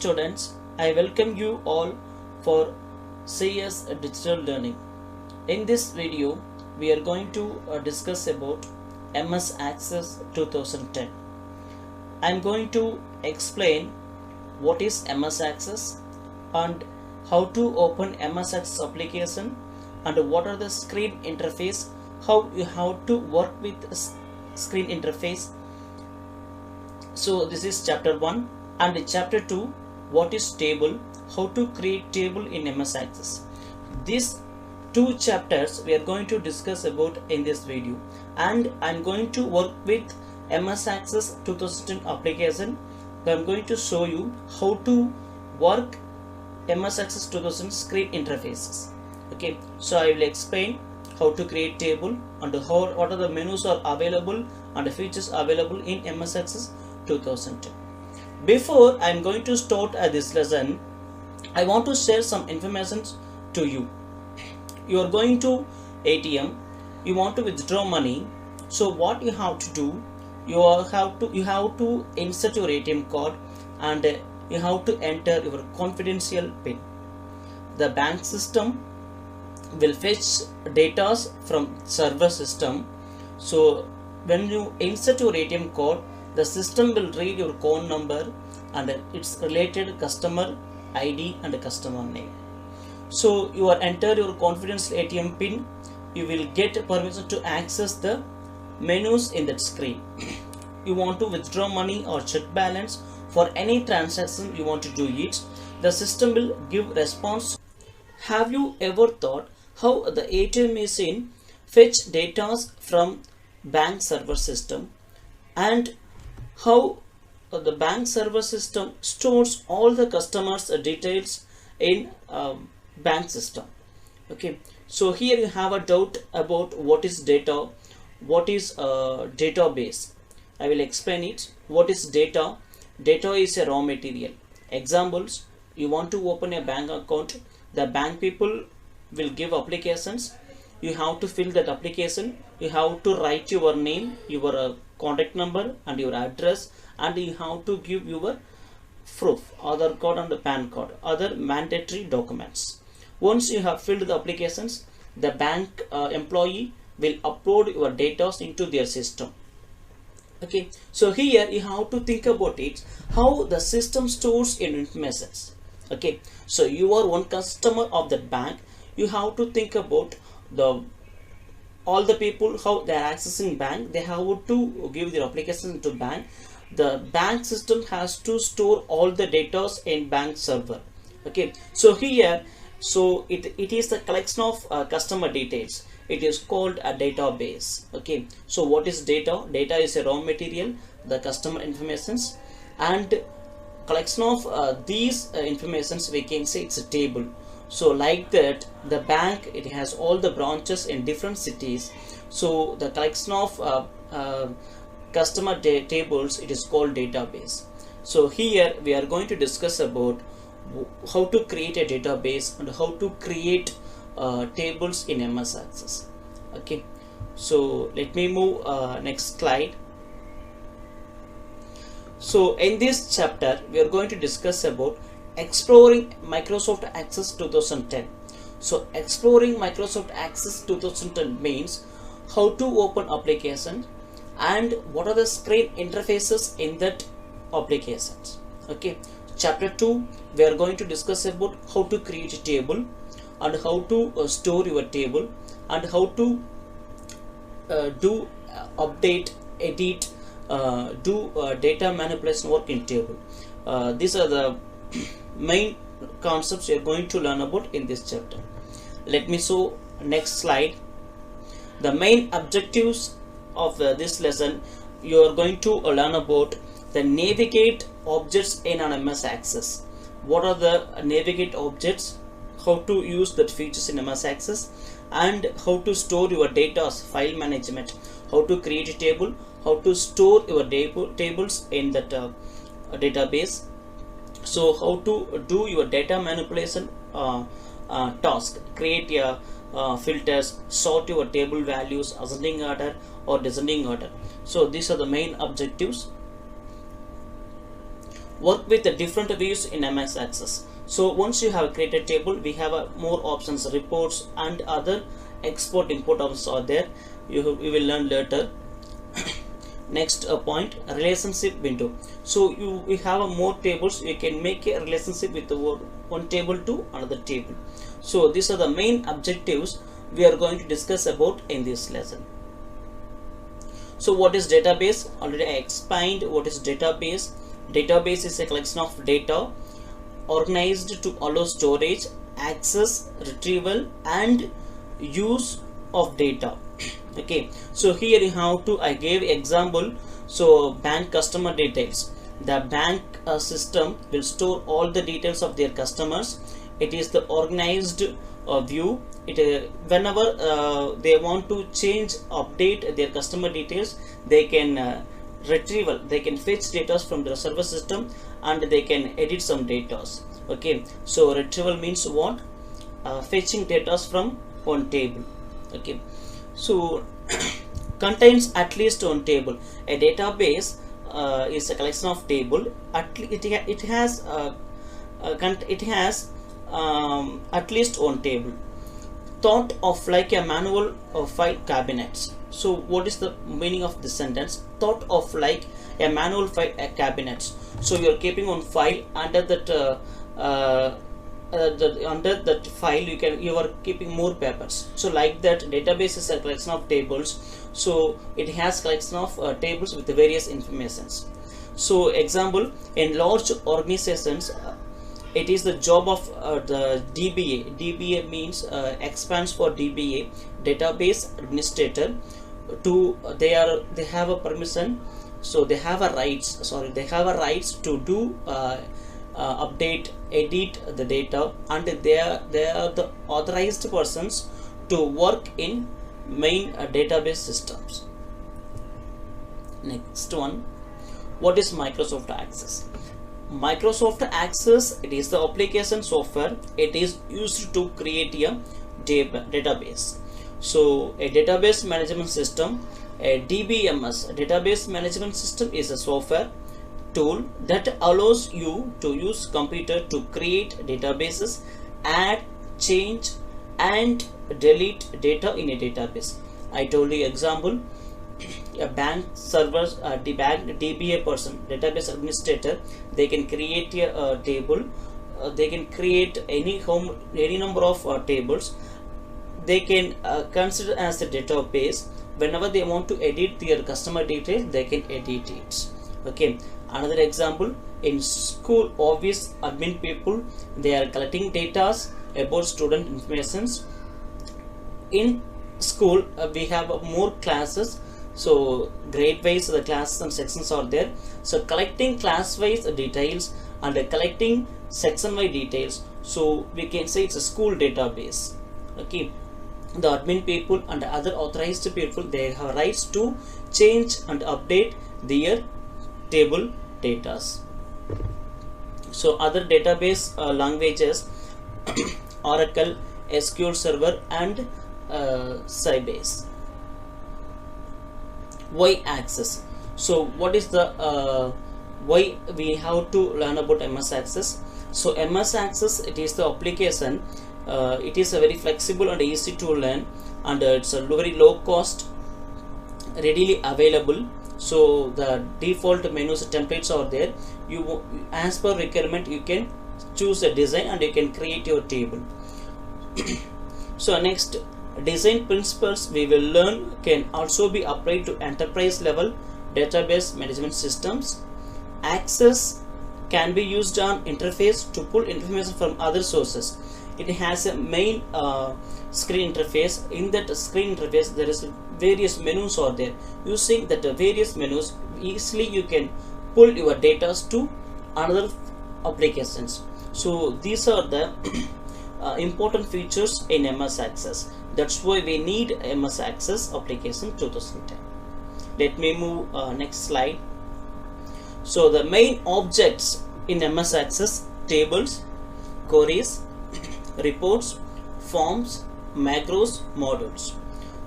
students, I welcome you all for CS Digital Learning. In this video, we are going to discuss about MS Access 2010. I am going to explain what is MS Access and how to open MS Access application and what are the screen interface, how you have to work with screen interface. So this is chapter 1, and chapter 2, what is table, how to create table in MS Access. These two chapters we are going to discuss about in this video, and I am going to work with MS Access 2010 application. I am going to show you how to work MS Access 2000 screen interfaces. Okay, so I will explain how to create table and what are the menus are available and the features available in MS Access 2010. Before I am going to start this lesson, I want to share some information to you. You are going to ATM, you want to withdraw money. So what you have to do, you have to insert your ATM card and you have to enter your confidential PIN. The bank system will fetch data from server system. So when you insert your ATM card, the system will read your account number and its related customer ID and customer name. So you are enter your confidential ATM PIN, you will get permission to access the menus in that screen. You want to withdraw money or check balance for any transaction you want to do it, the system will give response. Have you ever thought how the ATM machine fetch data from bank server system and how the bank server system stores all the customers details in bank system? Okay, so here you have a doubt about what is data, what is database. I will explain it. What is data? Data is a raw material. Examples: you want to open a bank account, the bank people will give applications, you have to fill that application, you have to write your name, your contact number and your address, and you have to give your proof, Aadhaar card and the PAN card, other mandatory documents. Once you have filled the applications, the bank employee will upload your data into their system. Okay, so here you have to think about it, how the system stores your information. Okay, so you are one customer of that bank, you have to think about all the people, how they are accessing bank, they have to give their application to bank. The bank system has to store all the data in bank server. Okay, so here, so it is the collection of customer details. It is called a database. Okay, so what is data? Data is a raw material, the customer informations, and collection of these informations, we can say it's a table. So like that, the bank, it has all the branches in different cities, so the collection of customer tables, it is called database. So here we are going to discuss about how to create a database and how to create tables in MS Access. Okay, so let me move next slide. So in this chapter we are going to discuss about exploring Microsoft Access 2010. So exploring Microsoft Access 2010 means how to open application and what are the screen interfaces in that applications. Okay, chapter 2 we are going to discuss about how to create a table and how to store your table and how to do update, edit, do data manipulation work in table. These are the main concepts you are going to learn about in this chapter. Let me show next slide. The main objectives of this lesson, you are going to learn about the navigate objects in an MS Access. What are the navigate objects, how to use that features in MS Access, and how to store your data, file management, how to create a table, how to store your tables in that database. So how to do your data manipulation task, create your filters, sort your table values, ascending order or descending order. So these are the main objectives. work with the different views in MS Access. So once you have created table, we have more options, reports and other export import options are there. You will learn later. Next point, relationship window. So we have more tables. You can make a relationship with one table to another table. So these are the main objectives we are going to discuss about in this lesson. So what is database? Already I explained what is database. Database is a collection of data organized to allow storage, access, retrieval and use of data. Okay, so here you have to, I gave example. So bank customer details, the bank system will store all the details of their customers. It is the organized view. It whenever they want to change, update their customer details, they can retrieval, they can fetch data from the server system and they can edit some data. Okay, so retrieval means what? Fetching data from one table. Okay, so contains at least one table. A database is a collection of table. It has at least one table. Thought of like a manual file cabinets. So what is the meaning of this sentence? Thought of like a manual file cabinets. So you are keeping one file under that under that file you are keeping more papers. So like that, database is a collection of tables. So it has collection of tables with various informations. So example, in large organizations, it is the job of the DBA. DBA means expands for DBA, database administrator. To they have a permission. So they have a rights. They have a rights to do update, edit the data, and they are the authorized persons to work in main database systems. Next one, what is Microsoft Access? Microsoft Access, it is the application software. It is used to create a database. So a database management system, a DBMS, database management system, is a software tool that allows you to use computer to create databases, add, change and delete data in a database. I told you example, a bank server, the bank DBA person, database administrator, they can create a table. They can create any number of tables. They can consider as a database. Whenever they want to edit their customer details, they can edit it. Okay, another example, in school office admin people, they are collecting data about student informations. In school we have more classes, so grade wise the classes and sections are there. So collecting class wise details and collecting section wise details, so we can say it's a school database. Okay, the admin people and other authorized people, they have rights to change and update their table data. So other database languages, Oracle, SQL Server and Sybase. Why Access? So what is the why we have to learn about MS Access? So MS Access, it is the application. It is a very flexible and easy to learn, and it's a very low cost, readily available. So the default menus templates are there. You, as per requirement, you can choose a design and you can create your table. So next, design principles we will learn can also be applied to enterprise level database management systems. Access can be used on interface to pull information from other sources. It has a main screen interface. In that screen interface, there is various menus are there. Using that various menus, easily you can pull your data to another applications. So these are the important features in MS Access. That's why we need MS Access application 2010. Let me move next slide. So the main objects in MS Access: tables, queries, reports, forms, macros, modules.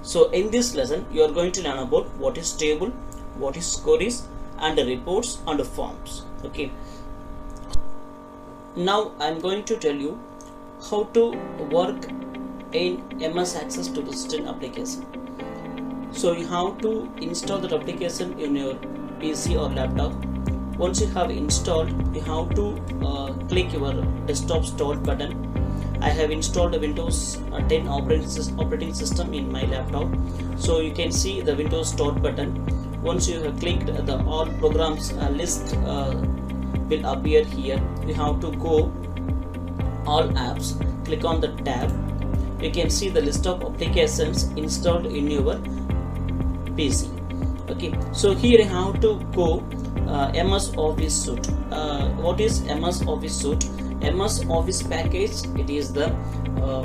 So in this lesson you are going to learn about what is table, what is queries and reports and forms. Okay, Now I'm going to tell you how to work in MS Access 2010 application. So you have to install that application in your PC or laptop. Once you have installed, you have to click your desktop start button. I have installed a Windows 10 operating system in my laptop, so you can see the Windows start button. Once you have clicked, the all programs list will appear here. You have to go all apps, click on the tab. You can see the list of applications installed in your PC. Okay, so here you have to go MS Office Suite. What is MS Office Suite? MS Office package, it is the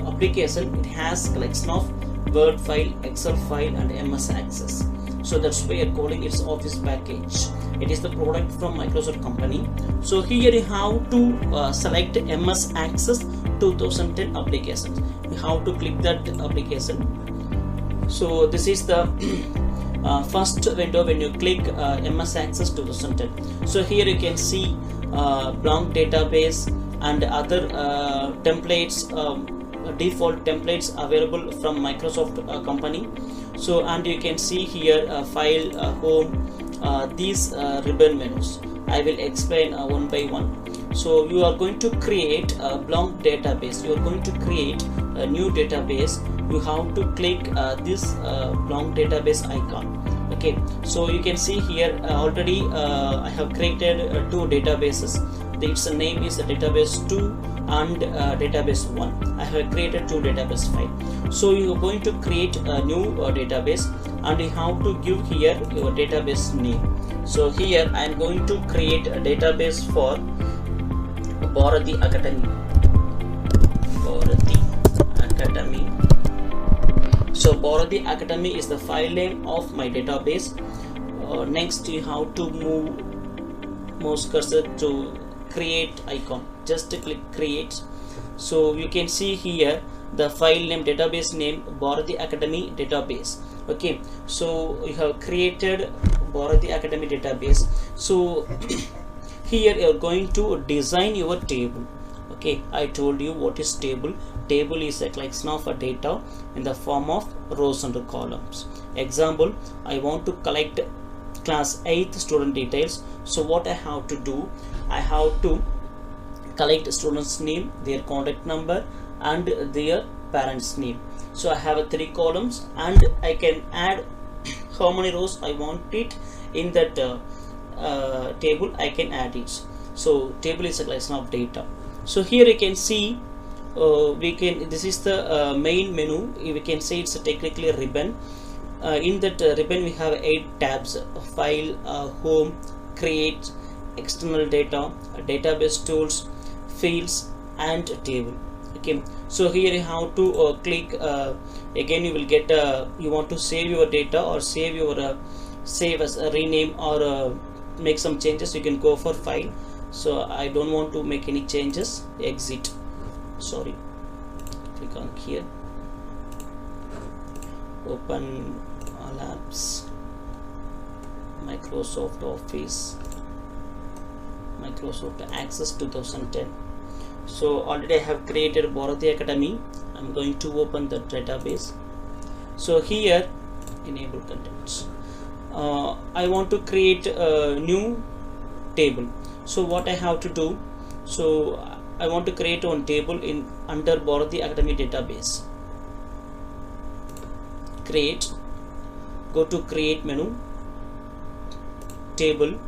application. It has collection of Word file, Excel file and MS Access. So that's why you're calling it Office package. It is the product from Microsoft company. So here you have to select MS Access 2010 applications. You have to click that application. So this is the first window when you click MS Access 2010. So here you can see blank database and other templates, default templates available from Microsoft company. So and you can see here file, home, these ribbon menus. I will explain one by one. So you are going to create a blank database. You are going to create a new database. You have to click this blank database icon. Okay, so you can see here already I have created two databases. Its name is database 2 and database 1. I have created two database files. So you are going to create a new database and you have to give here your database name. So here I am going to create a database for Bharati Academy. Bharati Academy. So Bharati Academy is the file name of my database. Next you have to move mouse cursor to create icon. Just click create. So you can see here the file name, database name Bharati Academy database. Okay, so you have created Bharati Academy database. So here you are going to design your table. Okay, I told you what is table. Table is a collection of a data in the form of rows and columns. Example, I want to collect class 8th student details. So what I have to do, I have to collect students name, their contact number and their parents name. So I have 3 columns and I can add how many rows I want it in that table. I can add it. So table is a collection of data. So here you can see this is the main menu. We can say it's technically a ribbon. In that ribbon we have 8 tabs: file, home, create, external data, database tools, fields and table. Okay, so here you have to click again. You will get you want to save your data or save your save as a rename or make some changes. You can go for file. So I don't want to make any changes. Exit. Sorry, click on here, open all apps, Microsoft Office, Microsoft Access 2010. So already I have created Bharati Academy. I'm going to open the database. So here enable contents. I want to create a new table. So what I have to do, so I want to create one table in under Bharati Academy database. Create, go to create menu, table.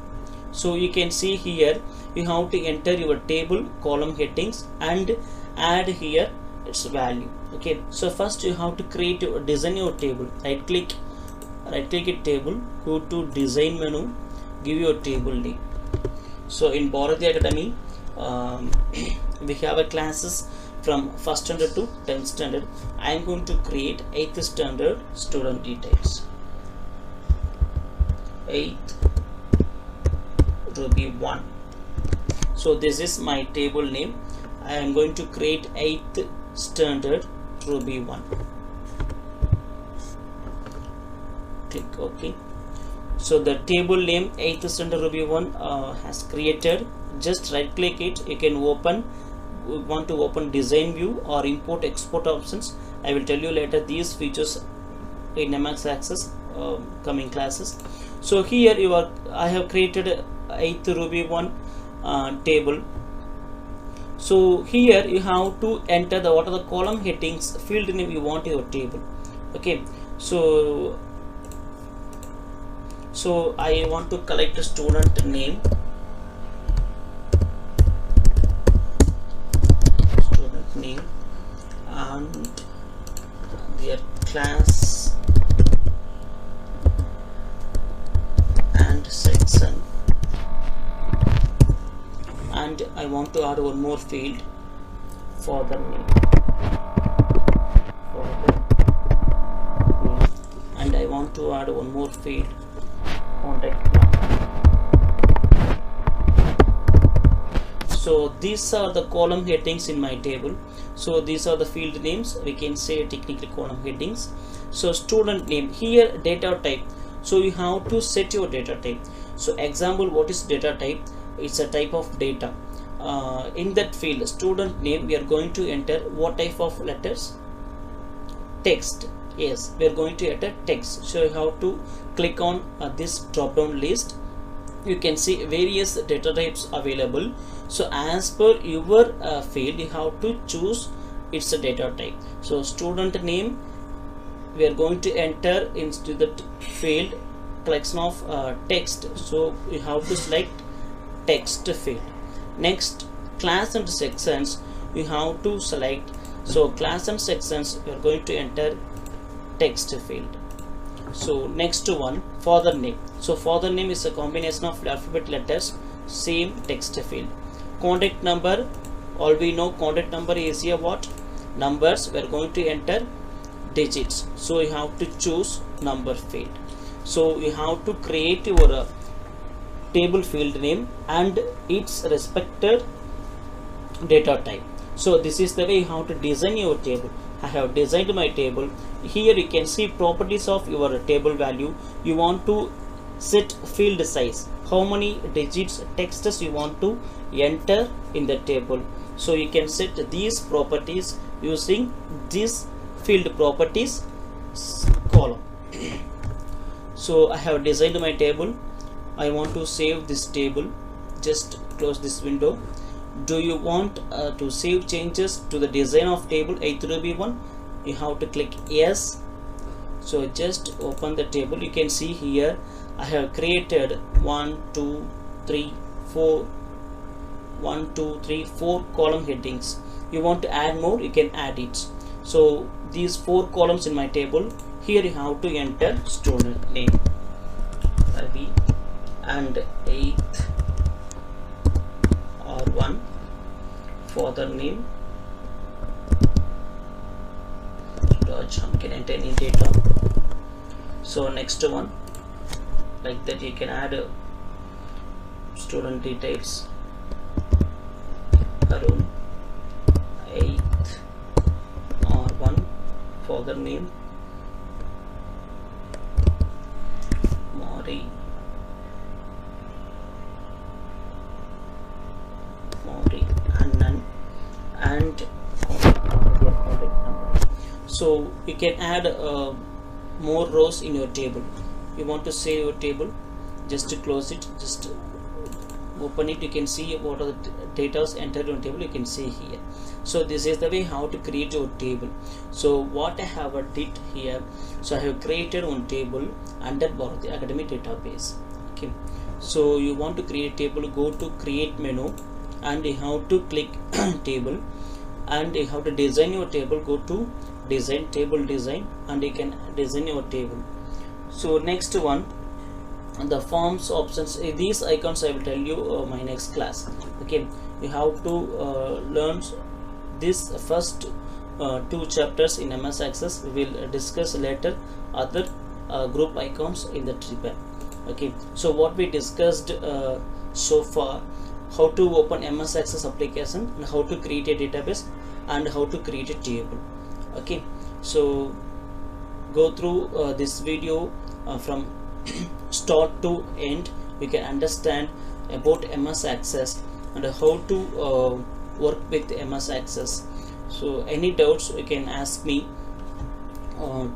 So you can see here you have to enter your table column headings and add here its value. Okay, so first you have to create your design your table. Right click it table, go to design menu, give your table name. So in Bharati Academy we have a classes from 1st standard to 10th standard. I am going to create 8th standard student details. 8th Ruby 1. So this is my table name. I am going to create 8th standard Ruby 1. Click OK. So the table name 8th standard Ruby 1 has created. Just right click it, you can open. We want to open design view or import export options. I will tell you later these features in MS Access coming classes. So here I have created 8th Ruby 1 table. So here you have to enter what are the column headings, field name you want your table. Okay, so I want to collect a student name, and their class and section, and I want to add one more field for the name, and I want to add one more field, contact number. So these are the column headings in my table. So these are the field names, we can say technically column headings. So student name, here data type, so you have to set your data type. So example, what is data type? It's a type of data. In that field student name, we are going to enter what type of letters? Text. Yes, we are going to enter text. So you have to click on this drop down list. You can see various data types available. So as per your field, you have to choose its a data type. So student name, we are going to enter into the field collection of text. So you have to select text field. Next, class and sections, you have to select. So class and sections, we are going to enter text field. So next one, father name. So father name is a combination of alphabet letters, same text field. Contact number, all we know contact number is here what? Numbers. We are going to enter digits. So you have to choose number field. So you have to create your table field name and its respected data type. So this is the way you have to design your table. I have designed my table. Here you can see properties of your table value. You want to set field size, how many digits texts you want to enter in the table. So you can set these properties using this field properties column. So I have designed my table. I want to save this table. Just close this window. Do you want to save changes to the design of table 8th Ruby 1? You have to click yes. So just open the table. You can see here I have created 1 2 3 4 column headings. You want to add more, you can add it. So these 4 columns in my table. Here you have to enter student name Ravi and 8th R1, father name Raj. You can enter any data. So next one, like that you can add student details. Arun, 8th R1, father name Mori, Annan, and contact number. So you can add more rows in your table. You want to save your table, just to close it, just open it. You can see what are the data entered on table. You can see here. So this is the way how to create your table. So what I have did here, so I have created one table under Bharati Academy database. Okay, so you want to create table, go to create menu and you have to click table, and you have to design your table. Go to design, table design, and you can design your table. So next one, the forms options. These icons I will tell you my next class. Okay, you have to learn this first 2 chapters in MS Access. We will discuss later other group icons in the triplet. Okay, so what we discussed so far, how to open MS Access application, and how to create a database, and how to create a table. Okay, so go through this video from start to end you can understand about MS Access and how to work with MS Access. So any doubts you can ask me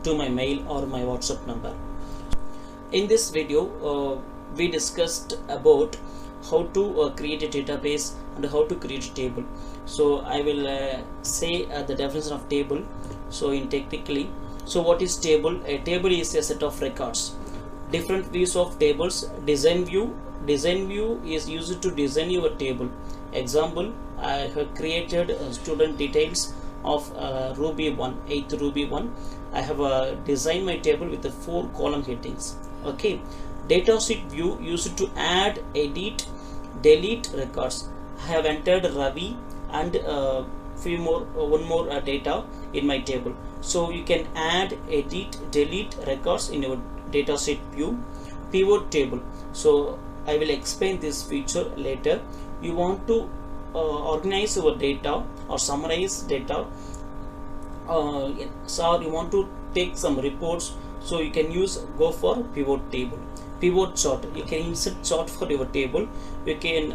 to my mail or my WhatsApp number. In this video we discussed about how to create a database and how to create a table. So I will say the definition of table. So in technically, so what is table? A table is a set of records. Different views of tables. Design view. Design view is used to design your table. Example, I have created student details of Ruby 1, 8th Ruby 1. I have designed my table with the 4 column headings. Okay. Datasheet view used to add, edit, delete records. I have entered Ravi and one more data in my table. So you can add, edit, delete records in your datasheet view. Pivot table. So I will explain this feature later. You want to organize your data or summarize data. So you want to take some reports. So you can go for pivot table. Pivot chart, you can insert chart for your table. You can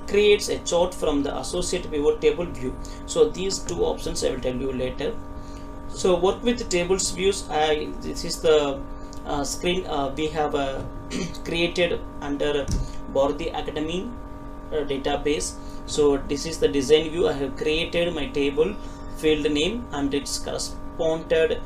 create a chart from the associate pivot table view. So these 2 options I will tell you later. So work with tables views. This is the screen we have created under Bharati Academy database. So this is the design view. I have created my table field name and its corresponded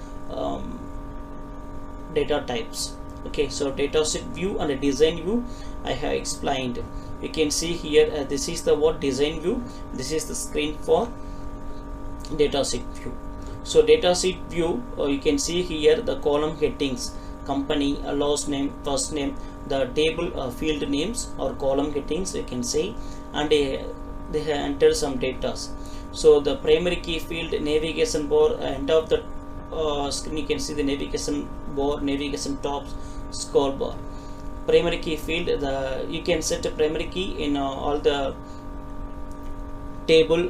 data types. Okay, so datasheet view and a design view I have explained. You can see here this is the design view. This is the screen for datasheet view. So datasheet view you can see here the column headings, company, last name, first name, the table field names or column headings you can say, and they have entered some data. So the primary key field, navigation bar, end of the screen you can see the navigation bar, navigation tops, scroll bar. Primary key field, you can set a primary key in all the table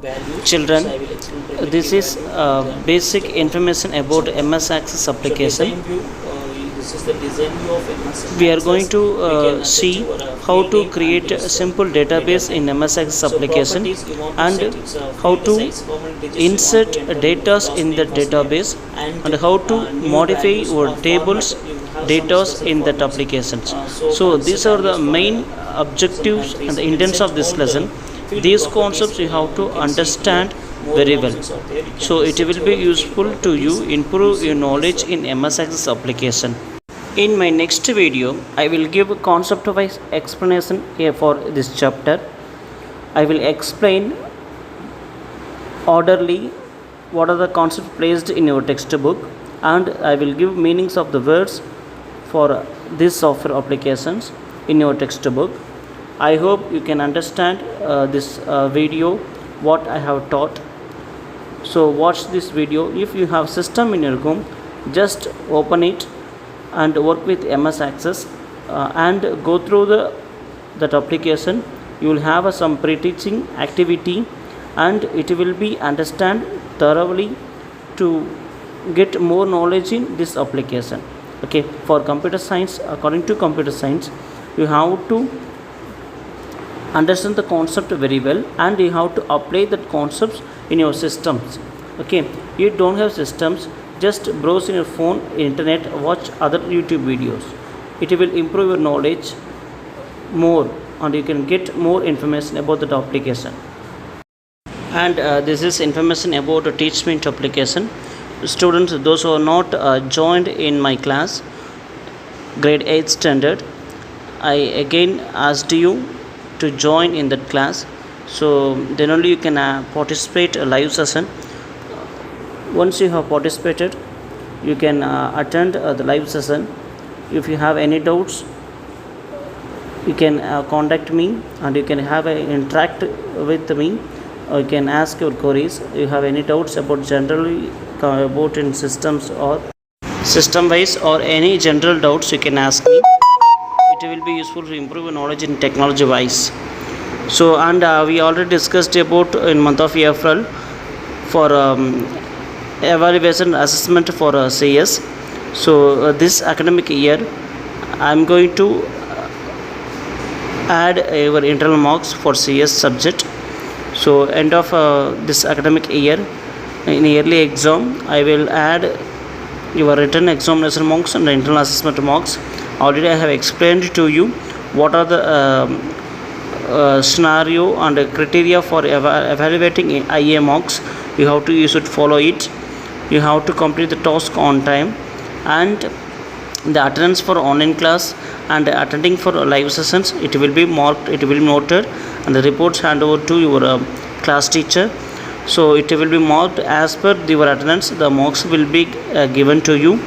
values. Children, so this is basic information about MS Access application. So this is the design view of MS Access. We are going to see how to create a simple database in MS Access application and how to insert data in the database and how to modify your tables data in that applications. So these are the main objectives and the intents of this lesson. These concepts you have to understand very well. So it will be useful to you improve your knowledge in MS Access application. In my next video, I will give a concept-wise explanation here for this chapter. I will explain orderly what are the concepts placed in your textbook, and I will give meanings of the words for these software applications in your textbook. I hope you can understand this video what I have taught. So watch this video. If you have system in your home, just open it and work with MS Access and go through that application. You will have some pre-teaching activity and it will be understand thoroughly to get more knowledge in this application. Okay, for computer science, according to computer science, you have to understand the concept very well and you have to apply that concepts in your systems. Okay, you don't have systems, just browse in your phone, internet, watch other YouTube videos. It will improve your knowledge more and you can get more information about that application. And this is information about the teachment application. Students, those who are not joined in my class, grade 8 standard, I again asked you to join in that class, so then only you can participate a live session. Once you have participated, you can attend the live session. If you have any doubts, you can contact me and you can have interact with me, or you can ask your queries. You have any doubts about generally about in systems or system wise or any general doubts, you can ask me. It will be useful to improve your knowledge in technology wise. So and we already discussed about in month of April for evaluation assessment for CS. So this academic year I'm going to add your internal marks for CS subject. So end of this academic year, in yearly exam, I will add your written examination marks and the internal assessment marks. Already I have explained to you what are the scenario and criteria for evaluating IA marks. You should follow it. You have to complete the task on time, and the attendance for online class and attending for live sessions, it will be marked, it will be noted, and the reports hand over to your class teacher. So it will be marked as per your attendance. The marks will be given to you.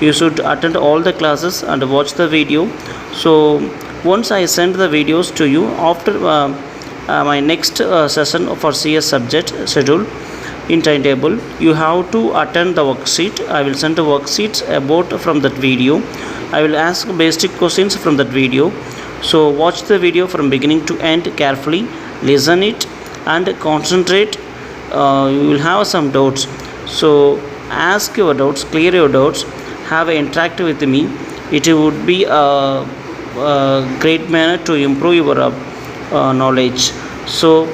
You should attend all the classes and watch the video. So once I send the videos to you after my next session for CS subject schedule in timetable, you have to attend the worksheet. I will send the worksheets about from that video. I will ask basic questions from that video. So watch the video from beginning to end carefully, listen it and concentrate. You will have some doubts, so ask your doubts, clear your doubts, have an interact with me. It would be a great manner to improve your knowledge. So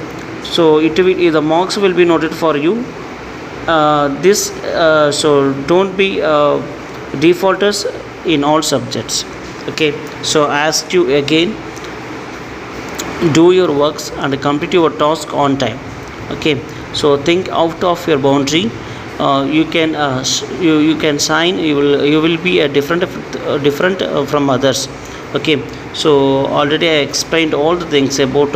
it will, the marks will be noted for you. So don't be defaulters in all subjects. Okay, so I ask you again, do your works and complete your task on time. Okay, so think out of your boundary. You can sign, you will be a different from others. Okay, so already I explained all the things about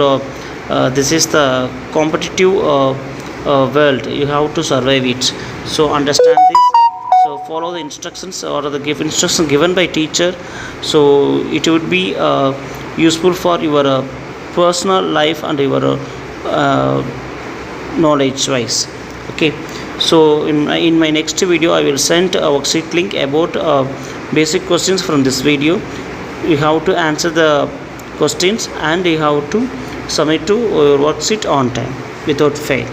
this is the competitive world. You have to survive it, so understand this. So follow the instructions or the instructions given by teacher. So it would be useful for your personal life and your knowledge wise. Okay, so in my next video I will send a worksheet link about basic questions from this video. You have to answer the questions and you have to submit to your worksheet on time without fail.